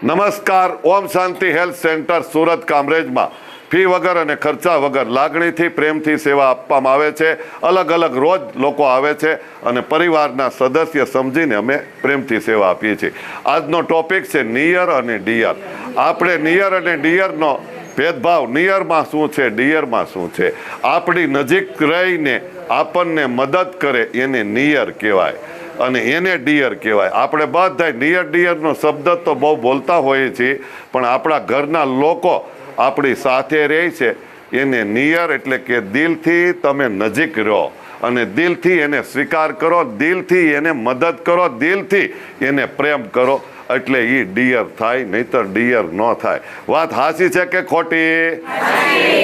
નમસ્કાર. ઓમ શાંતિ health centre Surat કામરેજમાં fee વગર અને ખર્ચા વગર લાગણીથી પ્રેમથી સેવા આપવામાં આવે છે. અલગ અલગ રોજ લોકો આવે છે અને પરિવારના સદસ્ય સમજીને અમે પ્રેમથી સેવા આપીએ છીએ. આજનો ટોપિક છે નિયર અને ડિયર. આપણે નિયર અને ડિયરનો ભેદભાવ, નિયરમાં શું છે, ડિયરમાં શું છે, આપણી નજીક રહીને આપણને મદદ કરે એને નિયર કહેવાય અને એને ડિયર કહેવાય. આપણે બધા નિયર ડિયરનો શબ્દ તો બહુ બોલતા હોઈએ છીએ, પણ આપણા ઘરના લોકો આપણી સાથે રહે છે એને નિયર એટલે કે દિલથી તમે નજીક રહો અને દિલથી એને સ્વીકાર કરો, દિલથી એને મદદ કરો, દિલથી એને પ્રેમ કરો, એટલે એ ડિયર થાય, નહીતર ડિયર ન થાય. વાત હાચી છે કે ખોટી?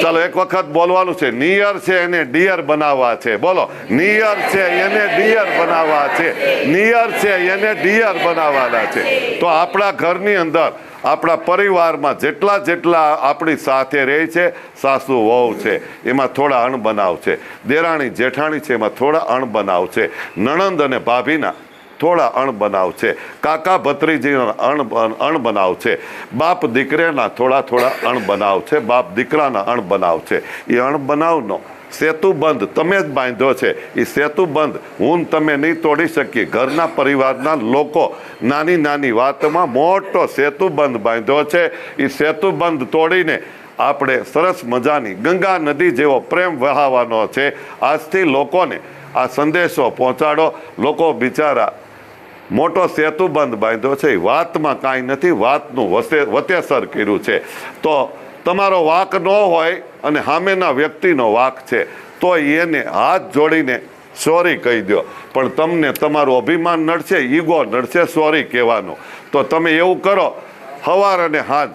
ચાલો એક વખત બોલવાનું છે. નિયર છે એને ડિયર બનાવવા છે. બોલો, નિયર છે એને ડિયર બનાવવા છે. નિયર છે એને ડિયર બનાવવાના છે. તો આપણા ઘરની અંદર, આપણા પરિવારમાં જેટલા આપણી સાથે રહે છે, સાસુ વહુ છે એમાં થોડા અણબનાવ છે, દેરાણી જેઠાણી છે એમાં થોડા અણબનાવ છે, નણંદ અને ભાભીના થોડા અણબનાવ છે, કાકા ભત્રીજીના અણબનાવ છે, બાપ દીકરાના થોડા અણબનાવ છે, બાપ દીકરાના અણબનાવ છે. એ અણબનાવનો સેતુબંધ તમે જ બાંધ્યો છે. એ સેતુબંધ હું તમે નહીં તોડી શકીએ. ઘરના પરિવારના લોકો નાની નાની વાતમાં મોટો સેતુબંધ બાંધ્યો છે. એ સેતુબંધ તોડીને આપણે સરસ મજાની ગંગા નદી જેવો પ્રેમ વહાવવાનો છે. આજથી લોકોને આ સંદેશો પહોંચાડો. લોકો બિચારા મોટો સેતુબંધ બાંધ્યો છે, વાતમાં કાંઈ નથી, વાતનું વતેસર કર્યું છે. તો તમારો વાક ન હોય અને સામેના વ્યક્તિનો વાક છે તો એને હાથ જોડીને સોરી કહી દો. પણ તમને તમારું અભિમાન નડશે, ઈગો નડશે સોરી કહેવાનું. તો તમે એવું કરો, સવાર અને સાંજ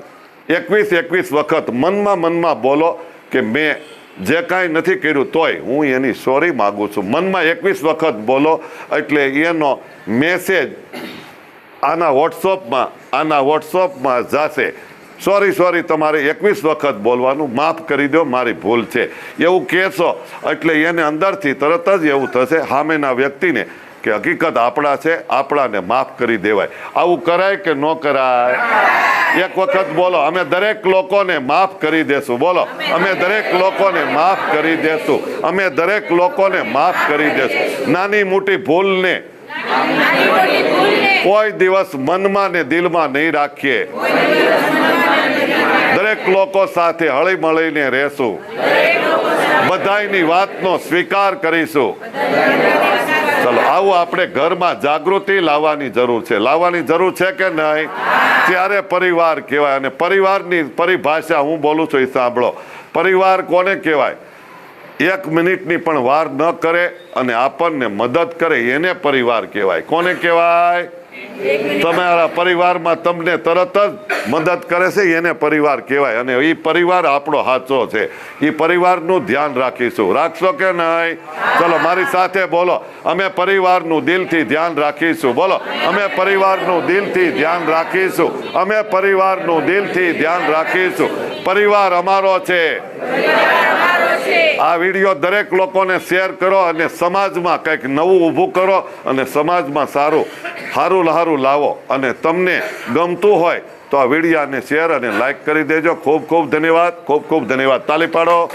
21 વખત મનમાં બોલો કે મેં જે કાંઈ નથી કર્યું તોય હું એની સોરી માગું છું. મનમાં 21 વખત બોલો એટલે એનો મેસેજ આના વોટ્સઅપમાં જશે. સોરી તમારે 21 વખત બોલવાનું, માફ કરી દો મારી ભૂલ છે એવું કહેશો એટલે એને અંદરથી તરત જ એવું થશે સામેના વ્યક્તિને કે હકીકત આપણા છે, આપણાને માફ કરી દેવાય. આવું કરાય કે ન કરાય? એક વખત બોલો, અમે દરેક લોકોને માફ કરી દેશું. બોલો, અમે દરેક લોકોને માફ કરી દેશું. અમે દરેક લોકોને માફ કરી દેશું. નાની મોટી ભૂલને કોઈ દિવસ મનમાં ને દિલમાં નહીં રાખીએ. દરેક લોકો સાથે હળી મળીને રહેશું. બધાની વાતનો સ્વીકાર કરીશું. ચલો, આવું આપણે ઘરમાં જાગૃતિ લાવવાની જરૂર છે. લાવવાની જરૂર છે કે નહીં? ત્યારે પરિવાર કહેવાય. અને પરિવારની પરિભાષા હું બોલું છું એ સાંભળો. પરિવાર કોને કહેવાય? 1 મિનિટની પણ વાર ન કરે અને આપણને મદદ કરે એને પરિવાર કહેવાય. કોને કહેવાય? તમારા પરિવારમાં તમને તરત જ મદદ કરે છે એને પરિવાર કહેવાય. અને એ પરિવાર આપણો સાચો છે. એ પરિવારનું ધ્યાન રાખીશું. રાખશો કે નહીં? ચલો મારી સાથે બોલો, અમે પરિવારનું દિલથી ધ્યાન રાખીશું. બોલો, અમે પરિવારનું દિલથી ધ્યાન રાખીશું. અમે પરિવારનું દિલથી ધ્યાન રાખીશું. પરિવાર અમારો છે. આ વિડીયો દરેક લોકોને શેર કરો અને સમાજમાં કંઈક નવું ઊભું કરો અને સમાજમાં સારું લાવો. અને તમને ગમતું હોય તો આ વિડીયાને શેર અને લાઈક કરી દેજો. ખૂબ ધન્યવાદ. તાલી પાડો.